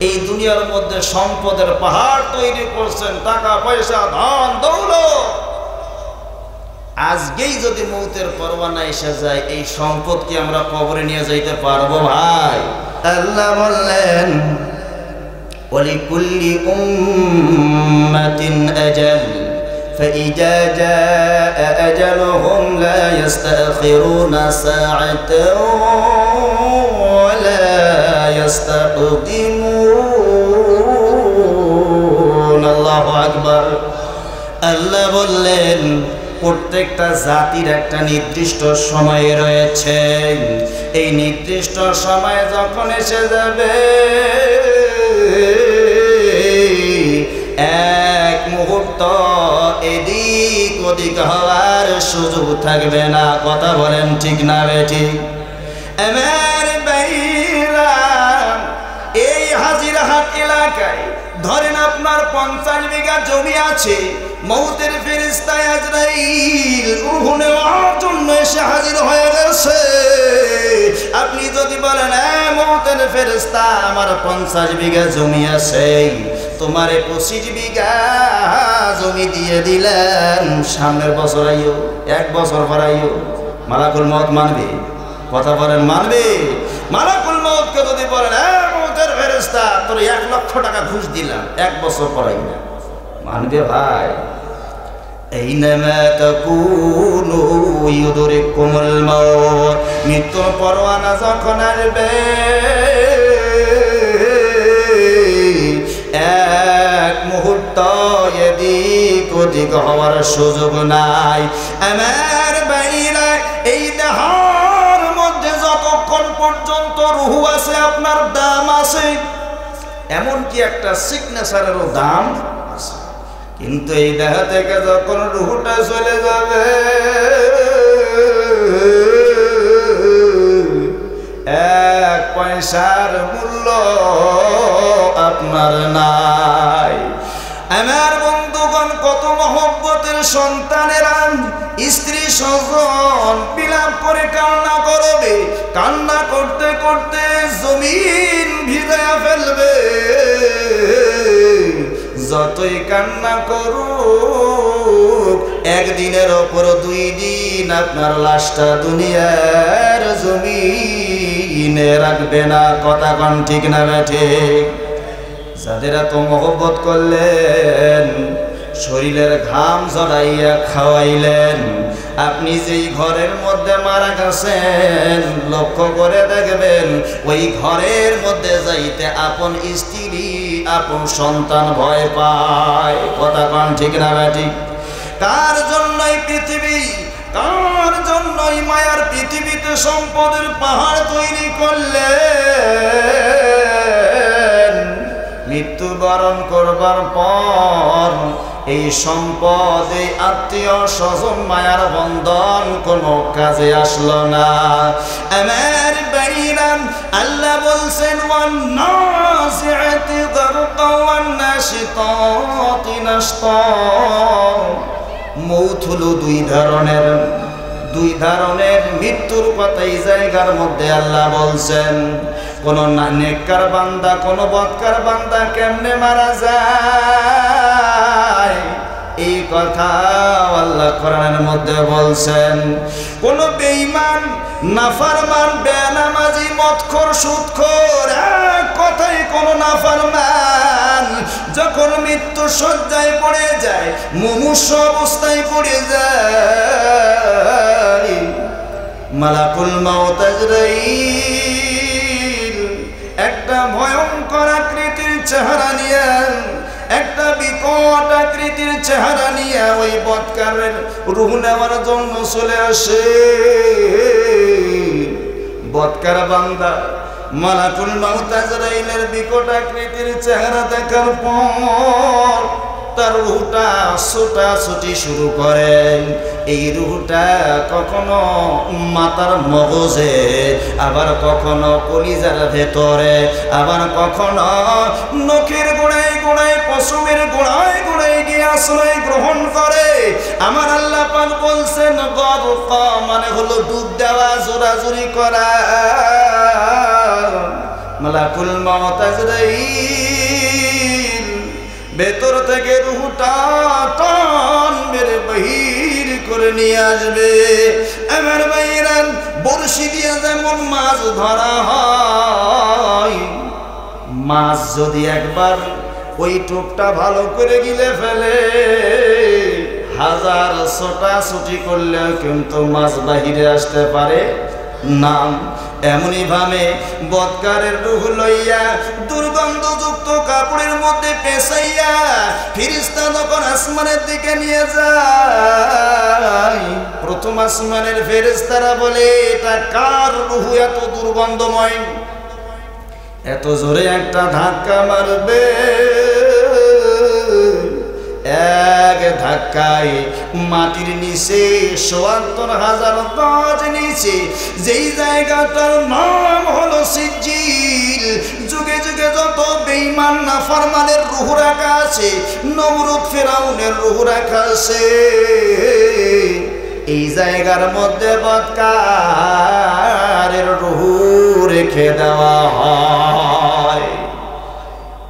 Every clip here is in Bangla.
এই দুনিয়ার মধ্যে সম্পদের পাহাড় তৈরি করছেন, টাকা পয়সা ধন দৌলত। আজকেই যদি মৌতের পরোয়ানা এসে যায়, এই সম্পদ কি আমরা কবরে নিয়ে যাইতে পারবো ভাই? আল্লাহ বললেন ওয়ালিকুল্লি উম্মাতিন আজাল فإذا جاء أجلهم لا يستأخرون ساعة ولا يستقدمون الله أكبر আল্লাহ বললেন প্রত্যেকটা জাতির একটা নির্দিষ্ট সময় রয়েছে। এই নির্দিষ্ট সময় যখন এসে যাবে, এক মুহূর্ত এদিক ওদিক হওয়ার সুযোগ থাকবে না। কথা বলেন ঠিক না বেঠিক? আমার ভাইরা, এই হাজিরহাট এলাকায় ধরেন আপনার 50 বিঘা জমি আছে, মৌতের ফেরেশতা আজরাইল রূহ নেওয়ার জন্য এসে হাজির হয়ে গেছে। আপনি যদি বলেন মৌতের ফেরেশতা আমার 50 বিঘা জমি আছে, তোমারে 25 বিঘা জমি দিয়ে দিলেন, সামনের বছর আইও, 1 বছর পর আইও, মালাকুল মউত মানবে? কথা বলেন মানবে? মালাকুল মউতকে যদি বলেন মৌতের ফেরেশতা তোর 1 লক্ষ টাকা ঘুষ দিলাম, 1 বছর পর আইও, মানবে ভাই? আইনামা তাকুনু ইউদরিকুমুল মাউত, মৃত্যুর পরোয়ানা যখন আসবে, এক মুহূর্ত এদিক ওদিক হওয়ার সুযোগ নাই। আমার ভাইরা, এই দেহের মধ্যে যতক্ষণ পর্যন্ত রূহ আছে আপনার দাম আছে, এমনকি একটা সিগনেচারেরও দাম আছে। কিন্তু এই দেহ থেকে যখন রূহটা চলে যাবে, এক পয়সার মূল্য আপনার নাই। আমার বন্ধুগণ, কত মহব্বতের সন্তানেরা স্ত্রী স্বজন বিলাপ করে কান্না করবে, কান্না করতে করতে জমিন ভিজায়া ফেলবে। যতই কান্না করুক, একদিনের ওপর 2 দিন আপনার লাশটা দুনিয়ার জমিনে রাখবে না। কথা কোন ঠিক না ঠিক? যাদের এত মহব্বত করলেন, শরীরের ঘাম ঝরাইয়া খাওয়াইলেন, আপনি যেই ঘরের মধ্যে মারা গেছেন, লক্ষ্য করে দেখবেন ওই ঘরের মধ্যে যাইতে আপন স্ত্রী আপন সন্তান ভয় পায়। কথা কোন ঠিক না ঠিক? কার জন্যই পৃথিবী, কার জন্যই মায়ার পৃথিবীতে সম্পদের পাহাড় তৈরি করলেন? মৃত্যুবরণ করবার পর এই সম্পদ, এই আত্মীয় স্বজন, মায়ার বন্ধন কোনো কাজে আসলো না। আমার ভাইরা, আল্লাহ বলছেন ওয়ান্নাসিআতি গারকা ওয়ান্নাশিতাতি নাশতা। মৌত হলো 2 ধরনের, 2 ধরনের মৃত্যুর কথা এই জায়গার মধ্যে আল্লাহ বলছেন। কোন নেককার বান্দা, কোন বদকার বান্দা কেমনে মারা যায়, এই কথা আল্লাহ কোরআনের মধ্যে বলছেন। কোন বেঈমান, নাফরমান, বেনামাজি, মদখোর, সুদখোর, এক কথায় কোন নাফরমান যখন মৃত্যু শয্যায় পড়ে যায়, মুমূর্ষ অবস্থায় পড়ে যায়, মালাকুল মউত আজরাইল একটা ভয়ঙ্কর আকৃতির চেহারা নিয়ে, একটা বিকট আকৃতির চেহারা নিয়ে ওই বদকারের রূহ নেওয়ার জন্য চলে আসে। বদকার বান্দা মালাকুল মউত আজরাইলের বিকট আকৃতির চেহারা দেখার পর তার রূহটা ছোটাছুটি শুরু করে। এই রূহটা কখনো মাথার মগজে, আবার কখনো কলিজার ভেতরে, আবার কখনো নখের গোড়ায় গোড়ায়, পশমের গোড়ায় গোড়ায় গিয়ে আশ্রয় গ্রহণ করে। আমার আল্লাহ পাক বলছেন গরকা মানে হলো ডুব দেওয়া, জোরাজুরি করা। মালাকুল মউত আজরাইল ভেতর থেকে রূহটা টান মেরে বাহির করে নিয়ে আসবে। আমার ভাইরা, বড়শি দিয়ে যেমন মাছ ধরা হয়, মাছ যদি একবার ওই টোপটা ভালো করে গিলে ফেলে, হাজার ছোটাছুটি করলেও কিন্তু মাছ বাহিরে আসতে পারে না। এমনই ভাবে বদকারের রূহ লইয়া দুর্গন্ধযুক্ত কাপড়ের মধ্যে পেঁচাইয়া ফেরেশতা যখন আসমানের দিকে নিয়ে যায়, প্রথম আসমানের ফেরেশতারা বলে, এটা কার রূহ এত দুর্গন্ধময়? এত জোরে একটা ধাক্কা মারবে, এক ধাক্কায় মাটির নিচে ৭৪,০০০ গজ নিচে যেই জায়গাটার নাম হলো সিজ্জিল, যুগে যুগে যত বেঈমান নাফরমানের রূহ রাখা আছে, নমরুদ ফিরাউনের রূহ রাখা আছে, এই জায়গার মধ্যে বদকারের রূহ রেখে দেওয়া হয়।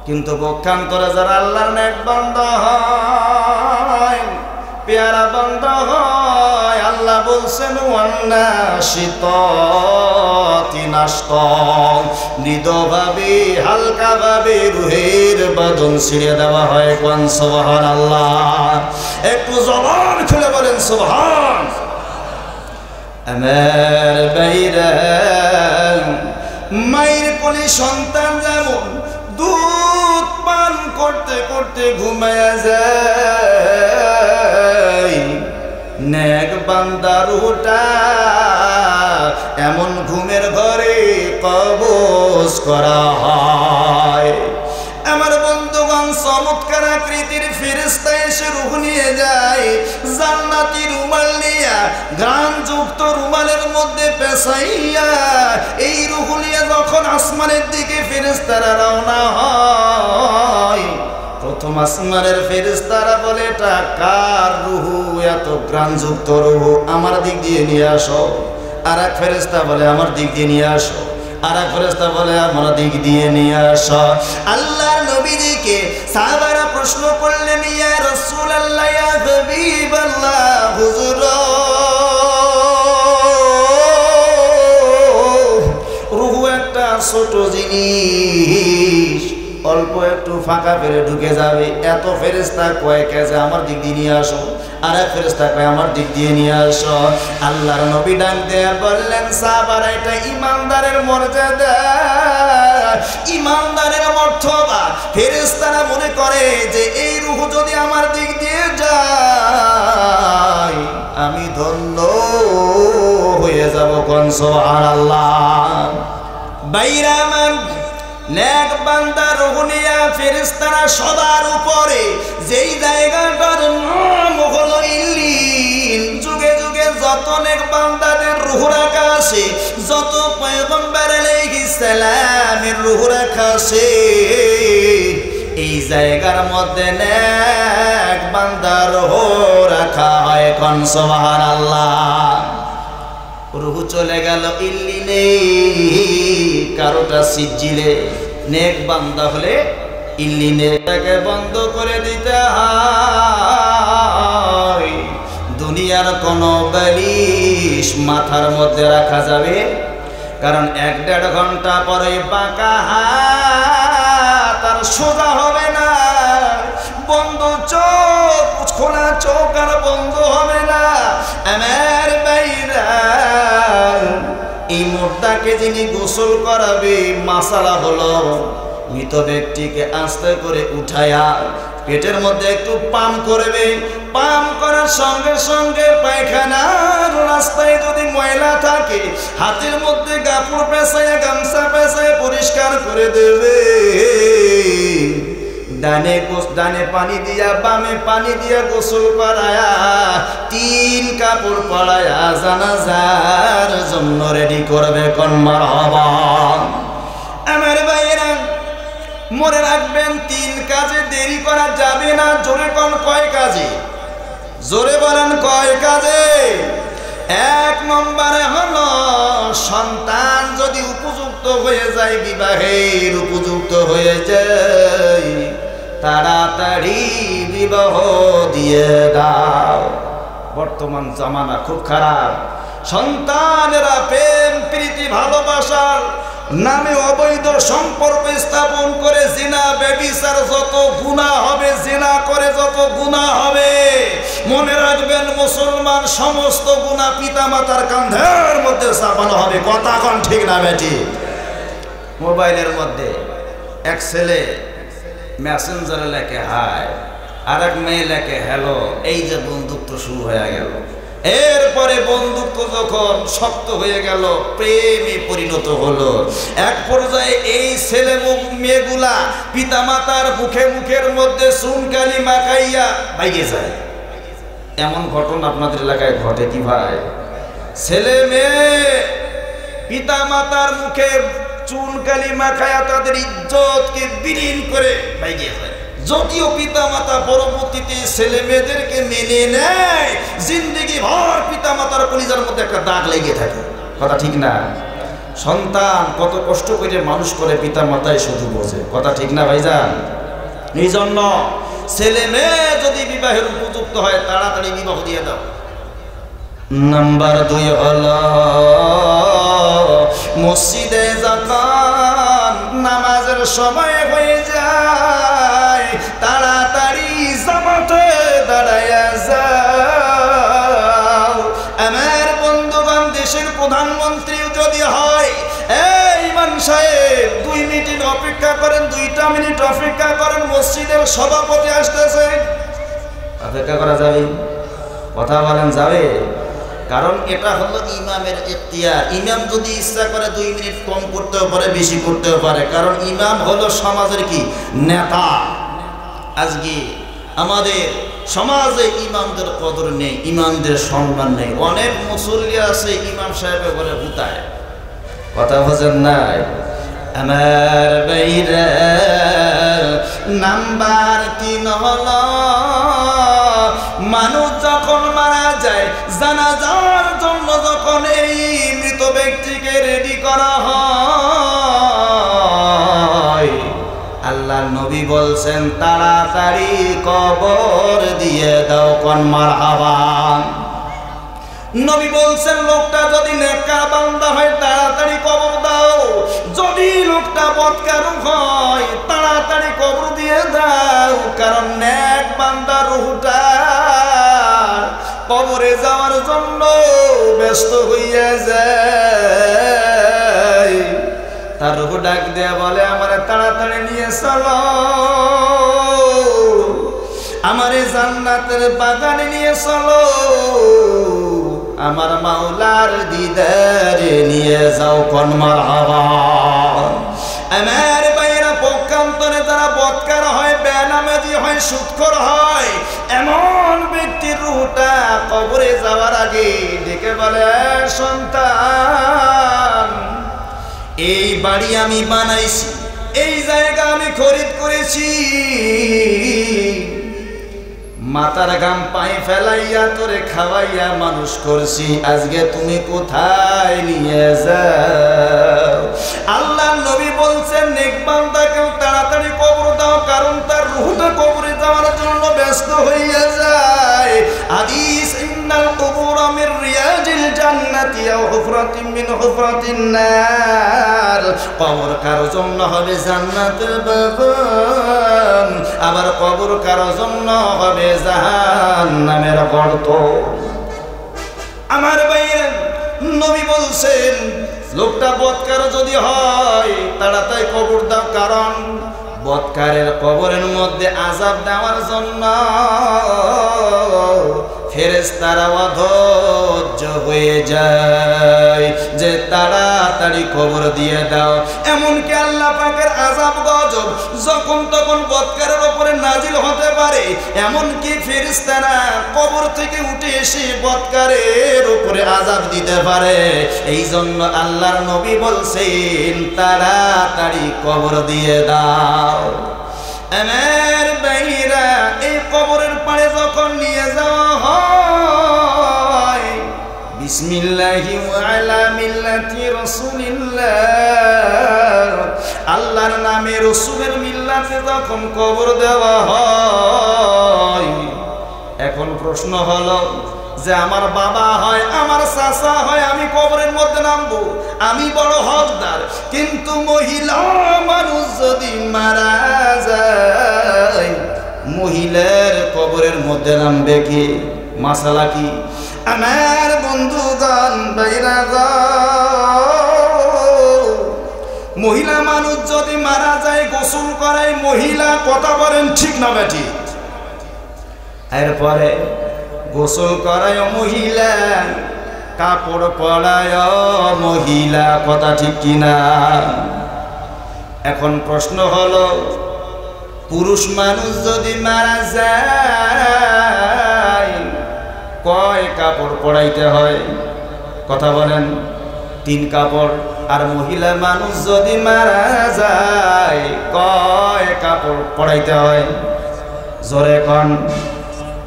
কিন্তু পক্ষান্তরে যারা আল্লাহর নেক বান্দা হয়, পেয়ারা বান্দা হয়, আল্লাহ বলছেন ওয়ান্নাশিতাতি নাশতা, মৃদুভাবে হালকাভাবে রুহের বাঁধন ছিঁড়ে দেওয়া হয়। কোন সুবহানাল্লাহ, একটু জবান খুলে বলেন সুবহান। আমার ভাইরা, মায়ের কোলে সন্তান যেমন দুধ পান করতে করতে ঘুমায়া যায়, নেক বান্দার রূহটা এমন ঘুমের ঘরে কবজ করা হয়। আমার বন্ধুগণ, চমৎকার আকৃতির ফেরেশতা এসে রূহ নিয়ে যায়, জান্নাতি রুমাল নিয়া, ঘ্রাণযুক্ত রুমালের মধ্যে পেঁচাইয়া এই রূহ নিয়ে যখন আসমানের দিকে ফেরেশতারা রওনা হয়, প্রথম আসমানের ফেরেশতারা বলে, এটা কার রূহ? এত ঘ্রাণযুক্ত রূহ, আমার দিক দিয়ে নিয়ে আসো। আর এক ফেরেশতা বলে, আমার দিক দিয়ে নিয়ে আসো। আর এক ফেরেশতা বলে, আমার দিক দিয়ে নিয়ে আসো। আল্লাহর নবীজিকে সাহাবারা প্রশ্ন করলেন, ইয়া রাসূলুল্লাহ, ইয়া হাবিবাল্লাহ, হুজুর, রূহ একটা ছোট জিনিস, অল্প একটু ফাঁকা ফেরে ঢুকে যাবে, এত ফেরেশতা কয় কেজে আমার দিক দিয়ে নিয়ে আসো। আর এক ফেরেশতা কয়, আমার দিক দিয়ে নিয়ে আসো। আল্লাহর নবী ডাক দিয়ে বললেন, সাহাবারা, এটা ঈমানদারের মর্যাদা, ঈমানদারের মর্তবা। ফেরেশতারা মনে করে যে এই রূহ যদি আমার দিক দিয়ে যায়, আমি ধন্য হয়ে যাব। কোন সুবহানাল্লাহ। বাইরা মান, নেক বান্দা রূহ নিয়া ফেরেশতারা সবার উপরে যেই জায়গাটার নাম হলো ইল্লিন, যুগে যুগে যত নেক বান্দাদের রূহ রাখা আছে, যত পয়গম্বর আলাইহিস সালামের রূহ রাখা আছে, এই জায়গার মধ্যে নেক বান্দার রূহ রাখা হয়। কোন সুবহানাল্লাহ। রূহ চলে গেল ইল্লিনে, কারোটা সিজ্জিলে, নেক বান্দা হলে ইল্লিনে। তাকে বন্ধ করে দিতে হয়। দুনিয়ার কোনো বালিশ মাথার মধ্যে রাখা যাবে, কারণ 1-1.5 ঘন্টা পরে বাঁকা হাত আর সোজা হবে না, বন্ধ চোখ, খোলা চোখ আর বন্ধ হবে না। আমার ভাইরা, এই মুর্দাকে যিনি গোসল করাবে, মাসালা হলো মৃত ব্যক্তিকে আস্তে করে উঠায়া পেটের মধ্যে একটু পাম্প করবে। পাম্প করার সঙ্গে সঙ্গে পায়খানার রাস্তায় যদি ময়লা থাকে, হাতের মধ্যে কাপড় পেঁচাইয়া, গামছা পেঁচাইয়া পরিষ্কার করে দেবে। ডানে পানি দিয়া, বামে পানি দিয়া গোসল করায়া, 3 কাপড় পরায়া জানাজার জন্য রেডি করবে। কোন মারহাবা। আমার ভাইয়েরা, মনে রাখবেন, 3 কাজে দেরি করা যাবে না। জোরে কোন কয় কাজে? জোরে বলেন, কয় কাজে? এক নম্বরে হলো সন্তান যদি উপযুক্ত হয়ে যায়, বিবাহের উপযুক্ত হয়ে যায়, তাড়াতাড়ি বিবাহ দিয়ে দাও। বর্তমান জামানা খুব খারাপ, সন্তানেরা প্রেম প্রীতি ভালোবাসার নামে অবৈধ সম্পর্ক স্থাপন করে জিনা ব্যভিচার যত গুনাহ হবে, জিনা করে যত গুনাহ হবে, মনে রাখবেন মুসলমান সমস্ত গুনাহ পিতা মাতার কাঁধের মধ্যে চাপানো হবে। কথা কোন ঠিক না বেটি? মোবাইলের মধ্যে এক ছেলে মেসেঞ্জারে লেখে হাই, আর এক মেয়ে লেখে হ্যালো, এই যে বন্ধুত্ব শুরু হয়ে গেল। এরপরে বন্ধুত্ব যখন শক্ত হয়ে গেল, প্রেমে পরিণত হলো। এক পর্যায়ে এই ছেলে মেয়েগুলা পিতা মাতার মুখের মধ্যে চুনকালি মাখাইয়া ভাইগে যায়। এমন ঘটনা আপনাদের এলাকায় ঘটে কি ভাই? ছেলে মেয়ে পিতা মাতার মুখে চুনকালি মাখাইয়া তাদের ইজ্জতকে বিলীন করে ভাইগে যায়। যদিও পিতা মাতা পরবর্তীতে ছেলে মেয়েদেরকে মেনে নেয়, জিন্দেগি ভর পিতা মাতার কলিজার মধ্যে একটা দাগ লেগে থাকে। কথা ঠিক না? সন্তান কত কষ্ট করে মানুষ করে পিতা মাতাই শুধু বোঝে। কথা ঠিক না ভাইজান? এই জন্য ছেলে মেয়ে যদি বিবাহের উপযুক্ত হয়, তাড়াতাড়ি বিবাহ দিয়ে দাও। নাম্বার 2 হলো মসজিদে যখন নামাজের সময় হয়ে যায়, তাড়াতাড়ি জামাতে দাঁড়ায়া যাও। আমার বন্ধুগণ, দেশের প্রধানমন্ত্রীও যদি হয়, এই ইমাম সাহেব 2 মিনিট অপেক্ষা করেন, 2টা মিনিট অপেক্ষা করেন, মসজিদের সভাপতি আসতেছে। অপেক্ষা করা যাবে? কথা বলেন, যাবে? কারণ এটা হলো ইমামের ইখতিয়ার। ইমাম যদি ইচ্ছা করে 2 মিনিট কম করতেও পারে, বেশি করতেও পারে, কারণ ইমাম হলো সমাজের কি নেতা। আজকে আমাদের সমাজে ইমামদের কদর নেই, ইমামদের সম্মান নেই। অনেক মুসল্লি আছে ইমাম সাহেবের বলে হুতায়। কথা বোঝেন নাই? আমার বাইরে নাম্বার 3 হলো মানুষ যখন মারা যায়, জানাজার জন্য যখন এই মৃত ব্যক্তিকে রেডি করা হয়, আল্লাহ নবী বলছেন তাড়াতাড়ি কবর দিয়ে দাও। কোন মারহাবা? নবী বলছেন লোকটা যদি নেককার বান্দা হয়, তাড়াতাড়ি কবর দাও। যদি লোকটা বদকার হয়, তাড়াতাড়ি কবর দিয়ে দাও। কারণ নেক বান্দার রূহটা কবরে যাওয়ার জন্য ব্যস্ত হইয়া যায়। তার রূহ ডাক দিয়ে বলে, আমারে তাড়াতাড়ি নিয়ে চলো, আমারে জান্নাতের বাগানে নিয়ে চলো, আমার মাওলার দিদারে নিয়ে যাও। কোন মারহাবা? আমার বাইরা পক্ষান্তরে যারা বদকার হয়, বেনামাজি হয়, সুদখোর হয়, এমন ব্যক্তির রূহটা কবরে যাওয়ার আগে ডেকে বলে, সন্তান, এই বাড়ি আমি বানাইছি, এই জায়গা আমি খরিদ করেছি, মাথার ঘাম পায়ে ফেলাইয়া তোরে খাওয়াইয়া মানুষ করছি, আজকে তুমি কোথায় নিয়ে যাও? আল্লাহ নবী বলছেন নেক বান্দাকেও তাড়াতাড়ি কবর দাও, কারণ তার রূহটা কবরে যাওয়ার জন্য ব্যস্ত হইয়া যায়। হাদিস, ইন্নাল কুবুরা মির রিয়াজিল জান্নাতি আও হুফরাতিন মিন হুফরাতিন নার। কবর কারো জন্য হবে জান্নাতের বাগান, আবার কবর কারো জন্য হবে জাহান্নামের গর্ত। আমার ভাইয়ের নবী বলছেন লোকটা বদকার যদি হয়, তাড়াতাড়ি কবর দাও, কারণ বদকারের কবরের মধ্যে আযাব দেওয়ার জন্য ফেরেশতারা অধৈর্য হয়ে যায় যে তাড়াতাড়ি কবর দিয়ে দাও। এমনকি আল্লাহ পাকের আযাব গজব যখন তখন বদকারের উপরে নাজিল হতে পারে, এমনকি ফেরেশতারা কবর থেকে উঠে এসে বদকারের উপরে আযাব দিতে পারে। এই জন্য আল্লাহর নবী বলছেন তাড়াতাড়ি কবর দিয়ে দাও। আমার ভাইরা, এই কবরের পাড়ে যখন নিয়ে যাওয়া হয়, বিল্লাহি ওয়া আলা মিল্লাতি রাসূলিল্লাহ, আল্লাহর নামে রাসূলের মিল্লাতে যখন কবর দেওয়া হয়, এখন প্রশ্ন হলো যে আমার বাবা হয়, আমার চাচা হয়, আমি কবরের মধ্যে নামবো, আমি বড় হকদার। কিন্তু মহিলা মানুষ যদি মারা যায়, মহিলার কবরের মধ্যে নামবে কি? মাসালা কি? আমার বন্ধুগণ বাইরা গো, মহিলা মানুষ যদি মারা যায় গোসল করায় মহিলা, কথা বলেন ঠিক না বেটি? এরপরে গোসল করায় মহিলা, কাপড় পরায় মহিলা, কথা ঠিক কিনা? এখন প্রশ্ন হলো পুরুষ মানুষ যদি মারা যায় কয় কাপড় পরাইতে হয়? কথা বলেন। 3 কাপড়। আর মহিলা মানুষ যদি মারা যায় কয় কাপড় পরাইতে হয়? জোরে কোন?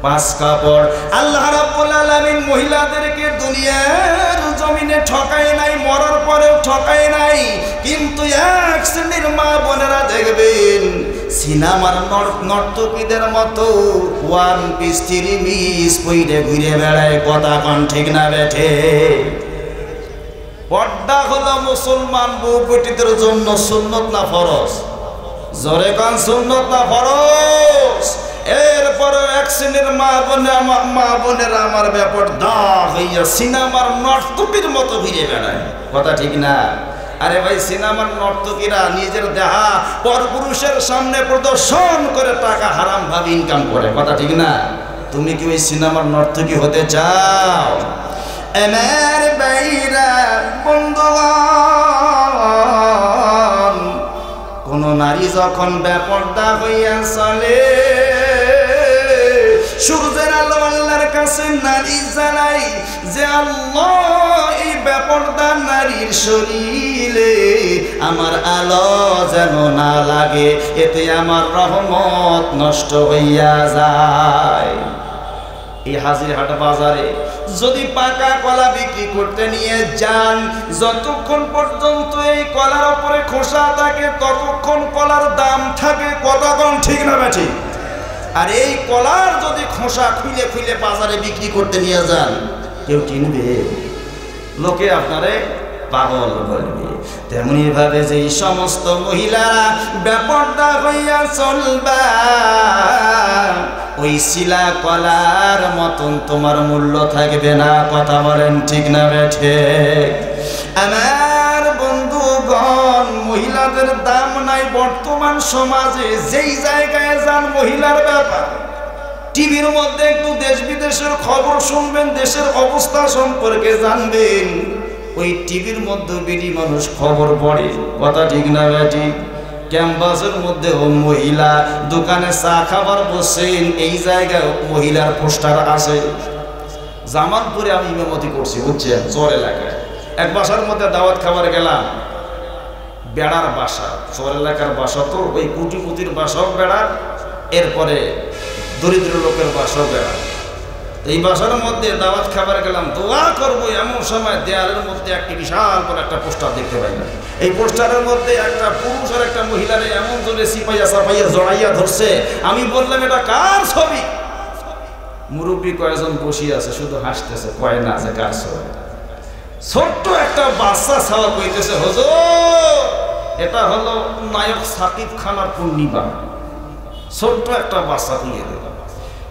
5 কাপড়। আল্লাহ রাব্বুল আলামিন মহিলাদেরকে দুনিয়ার জমিনে ঠকায় নাই, মরার পরেও ঠকায় নাই। কিন্তু এক শ্রেণীর মা বোনেরা দেখবেন সিনেমার নর্তকীদের মতো 1 পিস 3 পিস পইরে ঘুরে বেড়ায়, কথা কোন ঠিক না বেঠে? পর্দা হলো মুসলমান বউ বেটিদের জন্য সুন্নত না ফরজ? জোরে কোন সুন্নত না ফরজ? এরপরে এক শ্রেণীর মা বোনেরা আমার ব্যাপার দা হইয়া সিনেমার নর্তকীর মতো ঘুরে বেড়ায়, কথা ঠিক না? আরে ভাই, সিনেমার নর্তকীরা নিজের দেহা পরপুরুষের সামনে প্রদর্শন করে টাকা হারাম ভাবে ইনকাম করে, কথা ঠিক না? তুমি কি ওই সিনেমার নর্তকী হতে চাও? আমার বাইরা বন্ধুগণ, কোন নারী যখন বেপরদা হইয়া চলে, সূর্যের আলো আল্লাহর কাছে নারী জানাই যে আল্লাহ, এই বেপরদা নারীর শরীরে আমার আলো যেন না লাগে, এতে আমার রহমত নষ্ট হইয়া যায়। এই হাজিরহাট বাজারে যদি পাকা কলা বিক্রি করতে নিয়ে যান, যতক্ষণ পর্যন্ত এই কলার উপরে খোসা থাকে ততক্ষণ কলার দাম থাকে, কতক্ষণ ঠিক না বেঠি? আর এই কলার যদি খোসা খুলে খুলে বাজারে বিক্রি করতে নিয়ে যান, কেউ কিনবে? লোকে আপনারে পাগল বলবে। তেমনি ভাবে যে সমস্ত মহিলারা বেপরদা হইয়া চলবা, ওই শিলা কলার মতন তোমার মূল্য থাকবে না, কথা বলেন ঠিক না বেঠে? আমার বন্ধুগণ, মহিলাদের দাম নাই বর্তমান সমাজে। যেই জায়গায় যান মহিলার ব্যাপার, টিভির মধ্যে একটু দেশ বিদেশের খবর শুনবেন, দেশের অবস্থা সম্পর্কে জানবেন, ওই টিভির মধ্যে বেটি মানুষ খবর পড়ে, কথা ঠিক না বেটি? ক্যাম্পাসের মধ্যে ও মহিলা, দোকানে চা খাবার বসেন, এই জায়গায় মহিলার পোস্টার আছে। জামালপুরে আমি ইমামতি করছি, বুঝছেন, চর এলাকায় এক বাসার মধ্যে দাওয়াত খাবার গেলাম, বেড়ার বাসা, চর এলাকার বাসা তো, ওই কুটিপুতির বাসাও বেড়ার, এরপরে দরিদ্র লোকের বাসাও বেড়ার। এই বাসার মধ্যে দাওয়াত খাবার গেলাম, দোয়া করবো, এমন সময় দেয়ালের মধ্যে একটা বিশাল করে একটা পোস্টার দেখতে পাই না। এই পোস্টারের মধ্যে একটা পুরুষ আর একটা মহিলারে এমন জোরে সিপাইয়া সাপাইয়া জড়াইয়া ধরছে। আমি বললাম এটা কার ছবি? মুরব্বী কয়েকজন বসিয়ে আছে, শুধু হাসতেছে, কয় না যে কার ছবি। ছোট্ট একটা বাচ্চা ছাওয়া কইতেছে, হুজুর এটা হলো নায়ক সাকিব খানের পূর্ণিমা। ছোট্ট একটা বাচ্চা দিয়ে দেব।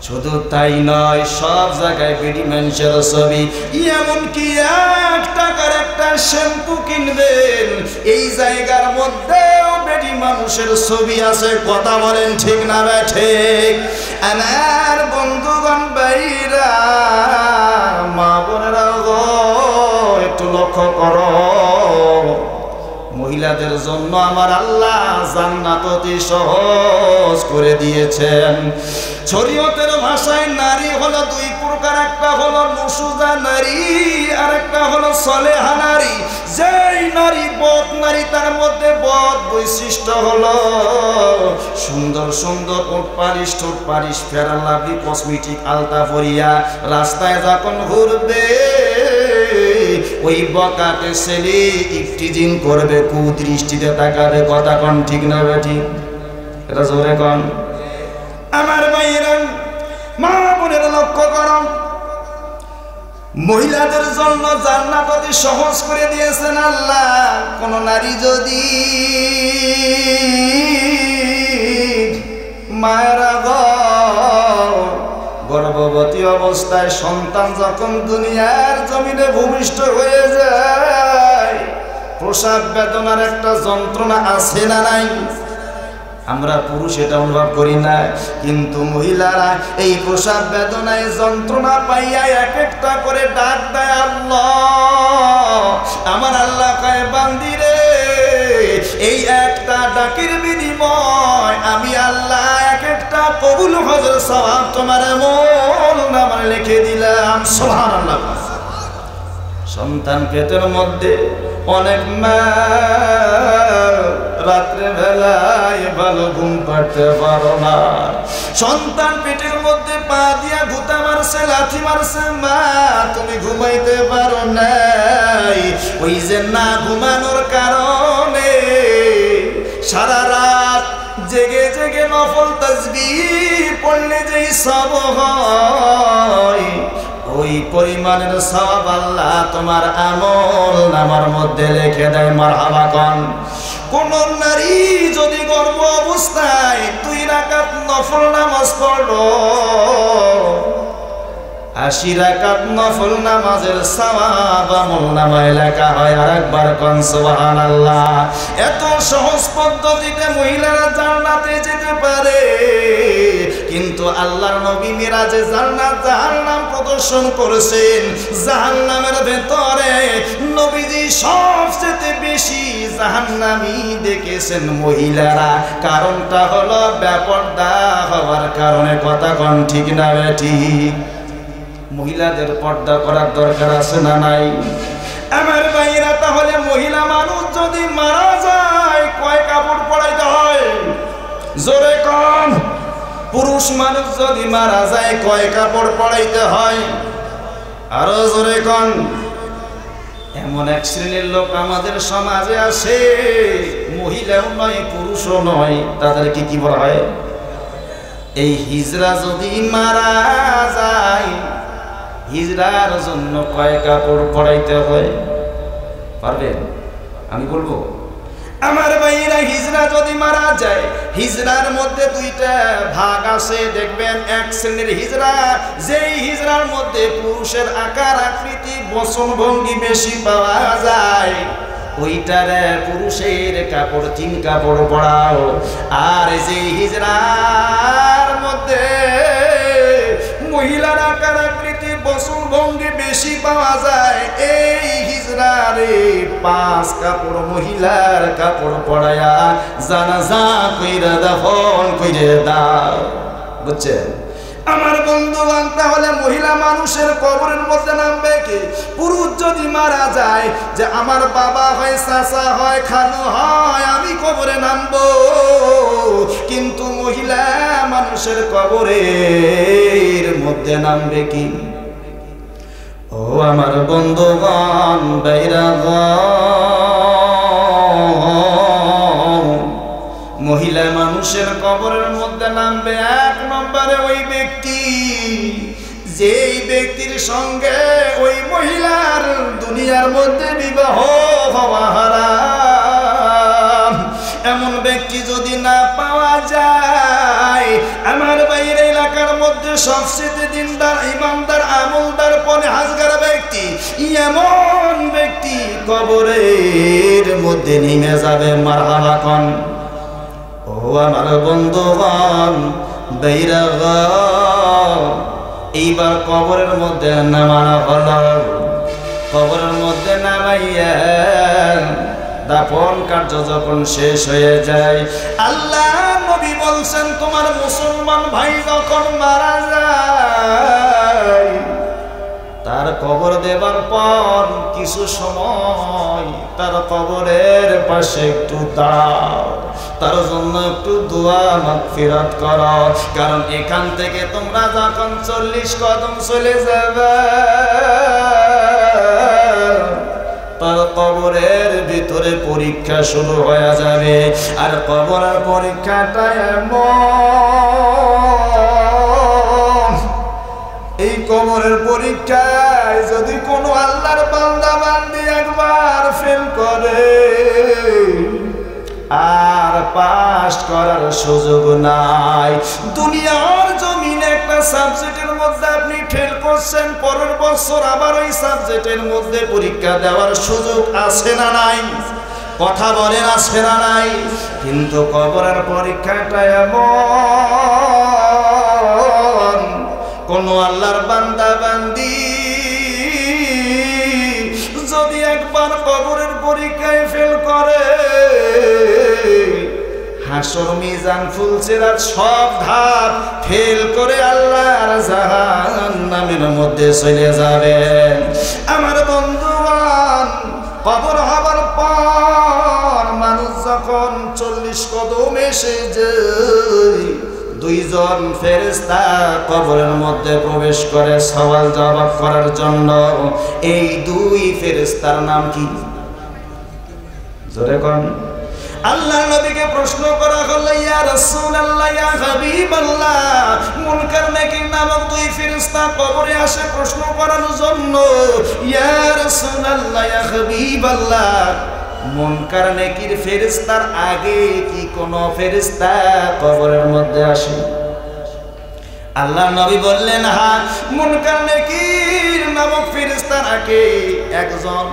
শুধু তাই নয়, সব জায়গায় বেডি মানুষের ছবি, এমনকি 1 টাকার একটা শ্যাম্পু কিনবেন, এই জায়গার মধ্যেও বেডি মানুষের ছবি আছে, কথা বলেন ঠিক না ঠিক? আমার বন্ধুগণ বাইরা মা বোনেরা গো, একটু লক্ষ্য করো, মহিলাদের জন্য আমার আল্লাহ জান্নাত অতি সহজ করে দিয়েছেন। শরীয়তের ভাষায় নারী হলো 2 প্রকার, একটা হলো নুশুজা নারী আর একটা হলো সলেহা নারী। যেই নারী বদ নারী, তার মধ্যে বদ বৈশিষ্ট্য হলো সুন্দর সুন্দর ওঠ পালিশ ফেয়ার লাভলি কসমেটিক আলতা পরিয়া রাস্তায় যখন ঘুরবে ওই বকাটে ছেলে ইফটিজিং করবে, কুদৃষ্টিতে তাকাবে। কথা কন ঠিক না বেঠিক? এটা জোরে কন। আমার ভাইয়েরা, মা বোনেরা লক্ষ্য করুন, মহিলাদের জন্য জান্নাত অতি সহজ করে দিয়েছেন আল্লাহ। কোন নারী যদি মায়েরা গর্ভবতী অবস্থায় সন্তান যখন দুনিয়ার জমিনে ভূমিষ্ঠ হয়ে যায়, প্রসব বেদনার একটা যন্ত্রণা আছে না নাই? আমরা পুরুষ এটা অনুভব করি না, কিন্তু মহিলারা এই প্রসব বেদনায় যন্ত্রণা পাইয়া এক একটা করে ডাক দেয় আল্লাহ। আমার আল্লাহ কয়, বান্দি রে, এই একটা ডাকের বিনিময় আমি আল্লাহ এক একটা কবুল হজর সওয়াব তোমার আমল নামায় লিখে দিলাম। সুবহানাল্লাহ। সন্তান পেটের মধ্যে অনেক মা রাত্রে বেলায় ভালো ঘুম পাড়তে পারো না, সন্তান পেটের মধ্যে পা দিয়া ঘুতা মারছে, লাথি মারছে, মা তুমি ঘুমাইতে পারো নাই। ওই যে না ঘুমানোর কারণে সারা রাত জেগে জেগে নফল তাসবিহ পড়লে যেই সওয়াব হয়, ওই পরিমাণের সওয়াব আল্লাহ তোমার আমল নামার মধ্যে লিখে দেয়। মারহাবা কন। কোন নারী যদি গর্ভ অবস্থায় 2 রাকাত নফল নামাজ পড়লো, 80 রাকাত নফল নামাজের সওয়াব আমল নামায় লেখা হয়। আরেকবার কোন সুবহানাল্লাহ। এত সহজ পদ্ধতিতে মহিলারা জান্নাতে যেতে পারে, কিন্তু আল্লাহর নবী মিরাজে জান্নাত জাহান্নাম প্রদর্শন করেছেন। জাহান্নামের ভেতরে নবীজি সবচেয়ে বেশি জাহান্নামী দেখেছেন মহিলারা। কারণটা হলো বেপরদা হওয়ার কারণে। কথা কোন ঠিক না বেঠিক? মহিলাদের পর্দা করার দরকার আছে না নাই? আমার ভাইরা, তাহলে মহিলা মানুষ যদি মারা যায় কয় কাপড় পরাইতে হয়? জোরে কম। পুরুষ মানুষ যদি মারা যায় কয় কাপড় পরাইতে হয়? আরো জোরে কন। এমন এক শ্রেণীর লোক আমাদের সমাজে আছে, মহিলাও নয় পুরুষও নয়, তাদেরকে কি বলা হয়? এই হিজড়া যদি মারা যায়, হিজড়ার জন্য কয় কাপড় পরাইতে হয়? পারবেন? আমি বলবো। আমার ভাইরা, হিজড়া যদি মারা যায়, হিজড়ার মধ্যে 2টা ভাগ আছে। দেখবেন এক শ্রেণীর হিজড়া, যেই হিজড়ার মধ্যে পুরুষের আকার আকৃতি বচন ভঙ্গি বেশি পাওয়া যায়, ওইটারে পুরুষের কাপড় 3 কাপড় পরাও। আর যে হিজড়ার মধ্যে মহিলার আকার আকৃতি বচন ভঙ্গি বেশি পাওয়া যায়, এই হিজড়ারে 5 কাপড় মহিলার কাপড় পরায়া জানাজা কইরা দাফন কইরে দাও। বুঝছেন আমার বন্ধুগণ? তাহলে মহিলা মানুষের কবরের মধ্যে নামবে কে? পুরুষ যদি মারা যায়, যে আমার বাবা হয়, চাচা হয়, খালু হয়, আমি কবরে নামবো, কিন্তু মহিলা মানুষের কবরের মধ্যে নামবে কি? ও আমার বন্ধুগণ, মহিলা মানুষের কবরের মধ্যে নামবে 1 নম্বরে ওই ব্যক্তি, যেই ব্যক্তির সঙ্গে ওই মহিলার দুনিয়ার মধ্যে বিবাহ হওয়া হারাম। এমন ব্যক্তি যদি না পাওয়া যায়, আমার বাইরে এলাকার মধ্যে সবচেয়ে দিনদার, ইমানদার, আমলদার, পরহেজগার ব্যক্তি, এমন ব্যক্তি কবরের মধ্যে নেমে যাবে। মারহাবা কোন। ও আমার বন্ধুগণ, এইবার কবরের মধ্যে নামানো হলো। কবরের মধ্যে নামাইয়া দাফন কার্য যখন শেষ হয়ে যায়, আল্লাহ নবী বলছেন, তোমার মুসলমান ভাই যখন মারা যায়, তার কবর দেবার পর কিছু সময় তার কবরের পাশে একটু দাঁড়াও, তার জন্য একটু দোয়া মাগফিরাত করো। কারণ এখান থেকে তোমরা যখন 40 কদম চলে যাবে, কবরের ভিতরে পরীক্ষা শুরু হয়ে যাবে। আর কবরের পরীক্ষাটা এমন, এই কবরের পরীক্ষায় যদি কোনো আল্লাহর বান্দা বান্দি একবার ফেল করে আর পাস করার সুযোগ নাই। দুনিয়ার জমিনে একটা সাবজেক্টের মধ্যে আপনি ফেল করছেন, পরের বছর আবার ওই সাবজেক্টের মধ্যে পরীক্ষা দেওয়ার সুযোগ আছে না নাই? কথা বলেন আছে না নাই? কিন্তু কবরের পরীক্ষাটা এমন, কোন আল্লাহর বান্দা বান্দি যদি একবার কবরের পরীক্ষায় ফেল করে, হাসর মিজান ফুলসিরাত সব ধাপ ফেল করে আল্লাহর জাহান্নামের মধ্যে চলে যাবে। আমার বন্ধুগণ, কবর হবার পর মানুষ যখন 40 কদম এসে যায়, দুইজন ফেরেশতা কবরের মধ্যে প্রবেশ করে সওয়াল জবাব করার জন্য। এই দুই ফেরেশতার নাম কি? জোরে কোন? আল্লাহর নবীকে প্রশ্ন করা হলো, ইয়া রাসূলুল্লাহ, ইয়া হাবিবাল্লাহ, মুনকার নাকির নামক দুই ফেরেশতা কবরে আসে প্রশ্ন করার জন্য। ইয়া রাসূলুল্লাহ, ইয়া হাবিবাল্লাহ, মুনকার নাকির ফেরেশতার আগে কি কোনো ফেরেশতা কবরের মধ্যে আসে? আল্লাহর নবী বললেন, হ্যাঁ, মুনকার নাকির নামক ফেরেশতার আগে একজন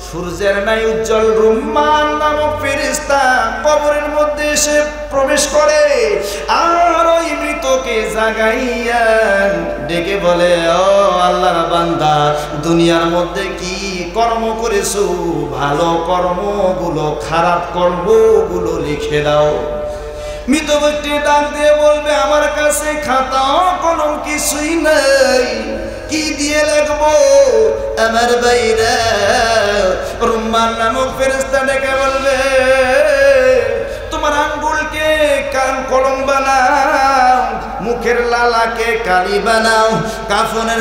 সূর্যের ন্যায় উজ্জ্বল রুম্মান নামক ফেরেশতা কবরের মধ্যে এসে প্রবেশ করে আর ওই মৃতকে জাগাইয়া ডেকে বলে, ও আল্লাহর বান্দা, দুনিয়ার মধ্যে কি কর্ম করেছো? ভালো কর্মগুলো, খারাপ কর্মগুলো লিখে দাও। মৃত ব্যক্তি ডাক দিয়ে বলবে, আমার কাছে খাতা কলম কিছুই নাই, কি দিয়ে লিখবো? আমার বাইরা রুম্মান নামক ফেরেশতা ডেকে বলবে, তোমার আঙ্গুলকে কান কলম বানাও, মুখের লালাকে কালি বানাও, কাফনের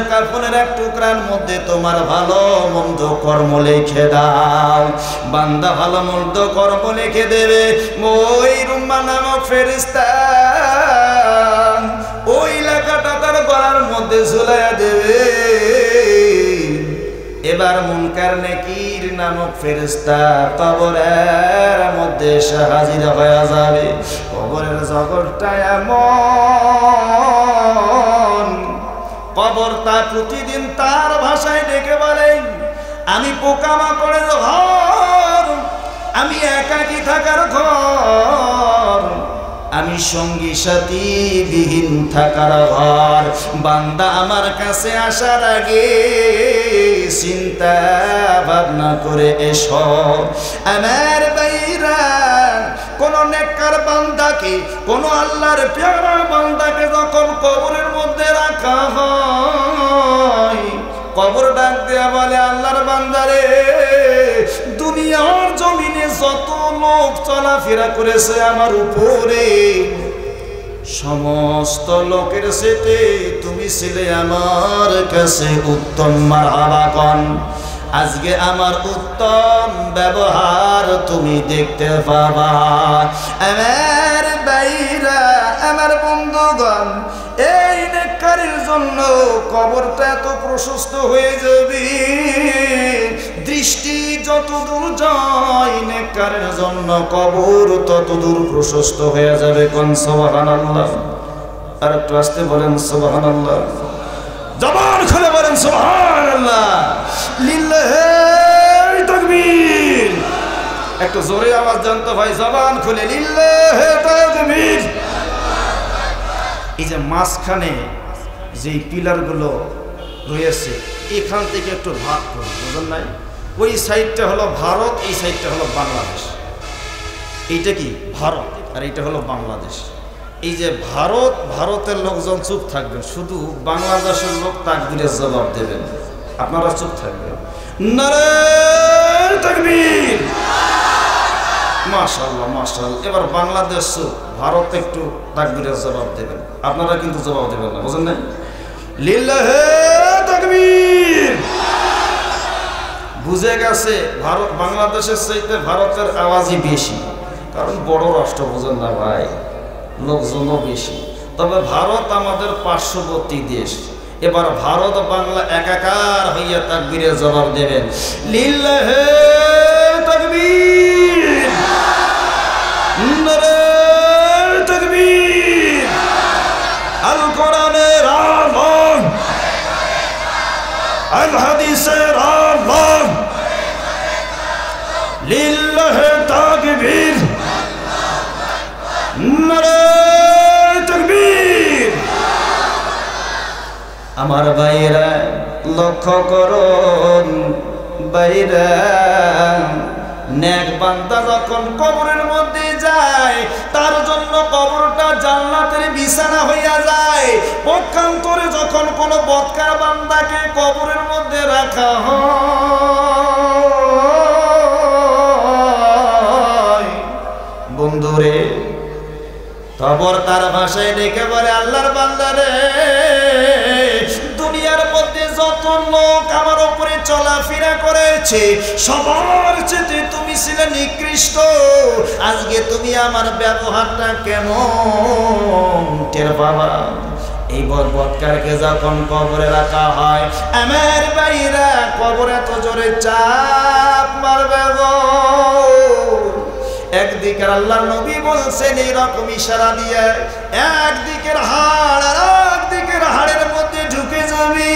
এক টুকরার মধ্যে তোমার ভালো মন্দ কর্ম লিখে দাও। বান্দা ভালো মন্দ কর্ম লিখে দেবে। ওই রুম্মান নামক ফেরেশতা ওই লেখাটা তার গলার মধ্যে ঝুলাইয়া দেবে। এবার মুনকার নাকির নামক ফেরেশতা কবরের মধ্যে এসে হাজির হয়ে যাবে। কবরের জগৎটা এমন, কবর তা প্রতিদিন তার ভাষায় ডেকে বলে, আমি পোকামাকড়ের ঘর, আমি একাকী থাকার ঘর, আমি সঙ্গী সাথী বিহীন থাকার ঘর। বান্দা আমার কাছে আসার আগে চিন্তা ভাবনা করে এসো। আমার বাইরা, কোন নেককার বান্দাকে, কোন আল্লাহর পেয়ারা বান্দাকে যখন কবরের মধ্যে রাখা হয়, কবর ডাক দেয়া বলে, আল্লাহর বান্দারে, দুনিয়ার জমিনে যত লোক চলাফেরা করেছে আমার উপরে, সমস্ত লোকের সাথে তুমি ছিলে আমার কাছে উত্তম। মারহাবা কোন। আজকে আমার উত্তম ব্যবহার তুমি দেখতে পাবা। আমার বাইরা, আমার বন্ধুগণ, এই নেককারের জন্য কবরটা এত প্রশস্ত হয়ে যাবে, দৃষ্টি যত দূর যায় নেককারের জন্য কবর তত দূর প্রশস্ত হয়ে যাবে। কোন সুবহানাল্লাহ। আর একটু আসতে বলেন সুবহানাল্লাহ, জবান খুলে বলেন সুবহানাল্লাহ, লিল্লাহি তাকবীর। একটু জোরে আওয়াজ জানতো ভাই, জবান খুলে লিল্লাহি তাকবীর। এই যে মাঝখানে যে পিলারগুলো রয়েছে, এখান থেকে একটু ভাগ করুন, বুঝলেন নাই? ওই সাইডটা হলো ভারত, এই সাইডটা হলো বাংলাদেশ। এইটা কি ভারত আর এইটা হলো বাংলাদেশ। এই যে ভারত, ভারতের লোকজন চুপ থাকবেন, শুধু বাংলাদেশের লোক তাকবীরের জবাব দেবেন, আপনারা চুপ থাকবেন। নারে তাকবীর, মাশাআল্লাহ মাশাআল্লাহ। এবার বাংলাদেশ চুপ, ভারত একটু তাকবীরের জবাব দেবেন, আপনারা কিন্তু জবাব দেবেন না, বুঝলেন না? লিল্লাহি তাকবীর। বুঝে গেছে ভারত বাংলাদেশের চাইতে ভারতের আওয়াজই বেশি, কারণ বড় রাষ্ট্র, বুঝেন না ভাই, লোকজনও বেশি। তবে ভারত আমাদের পার্শ্ববর্তী দেশ। এবার ভারত বাংলা একাকার হইয়া তাকবীরে জবাব দেবেন, লিল্লাহে তাকবীর, নারে তাকবীর, আল কোরআনের আলো, আল হাদিসের আলো, লিল্লাহে তাকবীর, নারে তাকবীর। আমার ভাইরা লক্ষ্য করুন, ভাইরা নেক বান্দা যখন কবরের মধ্যে যায় তার জন্য কবরটা জান্নাতের বিছানা হইয়া যায়। পক্ষান্তরে যখন কোনো বদকার বান্দাকে কবরের মধ্যে রাখা হয়, বন্ধুরে, কবর তার ভাষায় ডেকে বলে, আল্লাহর বান্দারে, দুনিয়ার মধ্যে যত লোক আমার উপরে চলাফেরা করেছে সবার চেয়ে তুমি ছিলে নিকৃষ্ট। আজকে তুমি আমার ব্যবহারটা কেমন টের পাবা। এই বদকারকে যখন কবরে রাখা হয়, আমার ভাইরা, কবরে তো জোরে চাপ মারবে গো। একদিকে আল্লাহর নবী বলছেন এইরকম ইশারা দিয়ে, একদিকের হাড় আর একদিকের হাড়ের মধ্যে ঢুকে যাবি,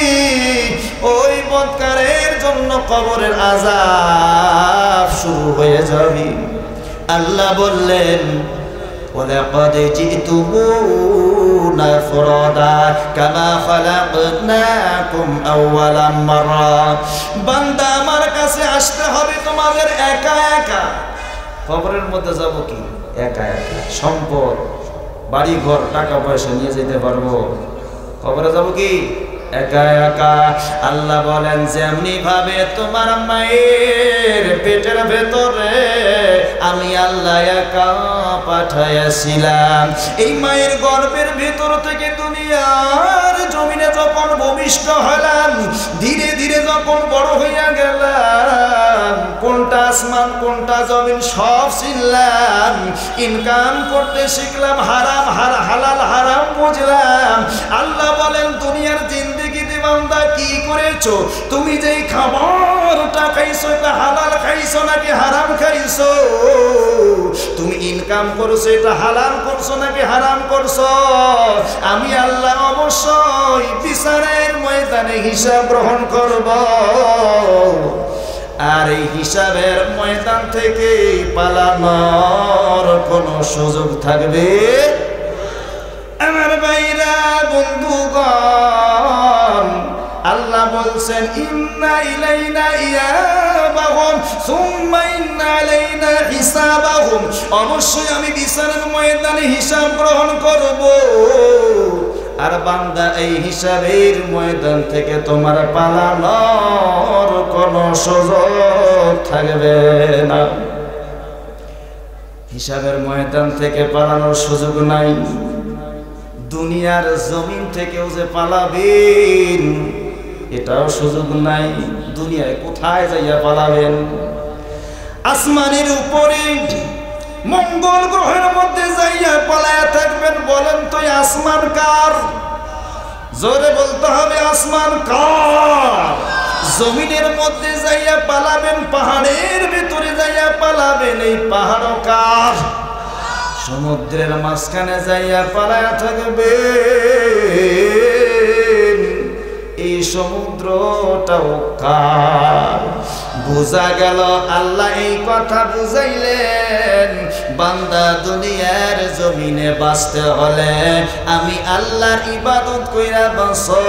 ওই বদকারের জন্য কবরের আযাব শুরু হয়ে যাবে। আল্লাহ বললেন, ওয়ালাকাদ জিতুমুনা ফুরাদা কামা খালাকনাকুম আউওয়ালা মাররা। বান্দা, আমার কাছে আসতে হবে তোমাদের একা একা। কবরের মধ্যে যাব কি একা একা? সম্পদ, বাড়ি ঘর, টাকা পয়সা নিয়ে যেতে পারবো? কবরে যাব কি একা একা? আল্লাহ বলেন, যেমনি ভাবে তোমার মায়ের পেটের ভেতরে আমি আল্লাহ একা পাঠাইয়াছিলাম, এই মায়ের গর্ভের ভেতর থেকে দুনিয়ার জমিনে যখন ভূমিষ্ঠ হলাম, ধীরে ধীরে যখন বড় হইয়া গেলাম, কোনটা আসমান কোনটা জমিন সব চিনলাম, ইনকাম করতে শিখলাম, হারাম হালাল হারাম বুঝলাম। আল্লাহ বলেন, দুনিয়ার জিন্দেগিতে বান্দা কি করেছো? তুমি যেই খাবারটা খাইছো, এটা হালাল খাইছো নাকি হারাম খাইছো? তুমি ইনকাম করছো, এটা হালাল করছো নাকি হারাম করছো? আমি আল্লাহ অবশ্যই বিচারের ময়দানে হিসাব গ্রহণ করব, আর এই হিসাবের ময়দান থেকে পালানোর কোনো সুযোগ থাকবে? আমার ভাইরা, বন্ধুগণ, আল্লাহ বলছেন, ইন্না ইলাইনা ইয়াবাহুম সুম্মা ইন্না আলাইনা হিসাবাহুম। অবশ্যই আমি বিচারের ময়দানে হিসাব গ্রহণ করব, আর বান্দা এই হিসাবের ময়দান থেকে তোমার পালানোর কোনো সুযোগ থাকবে না। হিসাবের ময়দান থেকে পালানোর সুযোগ নাই। দুনিয়ার জমিন থেকেও যে পালাবেন এটাও সুযোগ নাই। দুনিয়ায় কোথায় যাইয়া পালাবেন? আসমানের উপরে মঙ্গল গ্রহের মধ্যে যাইয়া পালায়া থাকবেন? বলেন তো, আসমান কার? জোরে বলতে হবে, আসমান কার? জমিনের মধ্যে যাইয়া পালাবেন, পাহাড়ের ভিতরে যাইয়া পালাবেন, এই পাহাড় কার? সমুদ্রের মাঝখানে যাইয়া পালায়া থাকবে, এই সমুদ্রটাও কার? বুঝা গেল, আল্লাহ এই কথা বুঝাইলেন, বান্দা দুনিয়ার জমিনে বাঁচতে হলে আমি আল্লাহর ইবাদত কইরা বাঁচো,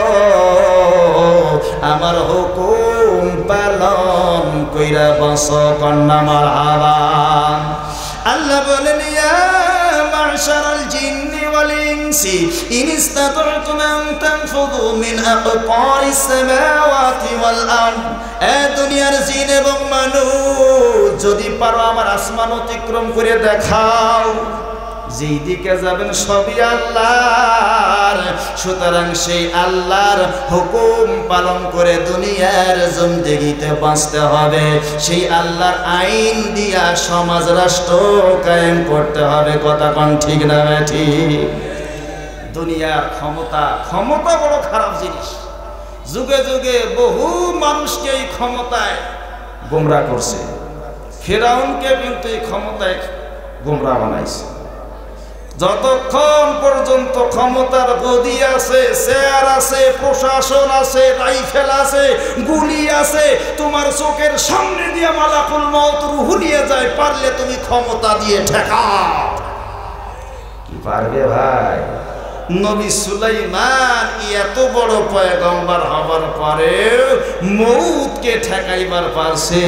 আমার হুকুম পালন কইরা বাঁচো। কন্যা মারহাবা। আল্লাহ বলেন, ইয়া মাশারাল জিন্নি ওয়াল ইনসি ইন ইসতাতা'তুম আন তানফুযু মিন আকতারিস সামাওয়াতি ওয়াল আরদ। এ দুনিয়ার জিন এবং মানুষ, যদি পারো আমার আসমান অতিক্রম করে দেখাও। যেই দিকে যাবেন সবই আল্লাহর ব্যাপার। সুতরাং সেই আল্লাহর হুকুম পালন করে দুনিয়ার জিন্দেগিতে বাঁচতে হবে, সেই আল্লাহর আইন দিয়া সমাজ রাষ্ট্র কায়েম করতে হবে। কথা কোন ঠিক না ঠিক? দুনিয়ার ক্ষমতা বড় খারাপ জিনিস। যুগে যুগে বহু মানুষকে এই ক্ষমতায় গোমরা করছে। ফিরআউনকে কিন্তু এই ক্ষমতায় গোমরা বানাইছে। যতক্ষণ পর্যন্ত ক্ষমতার গদি আছে, চেয়ার আছে, প্রশাসন আছে, রাইফেল আছে, গুলি আছে, তোমার চোখের সামনে দিয়ে মালাকুল মউত রূহ নিয়ে যায়, পারলে তুমি ক্ষমতা দিয়ে ঠেকাও। কি পারবে ভাই? নবী সুলাইমান এত বড় পয়গম্বর হবার পরে মউতকে ঠেকাইবার পারছে?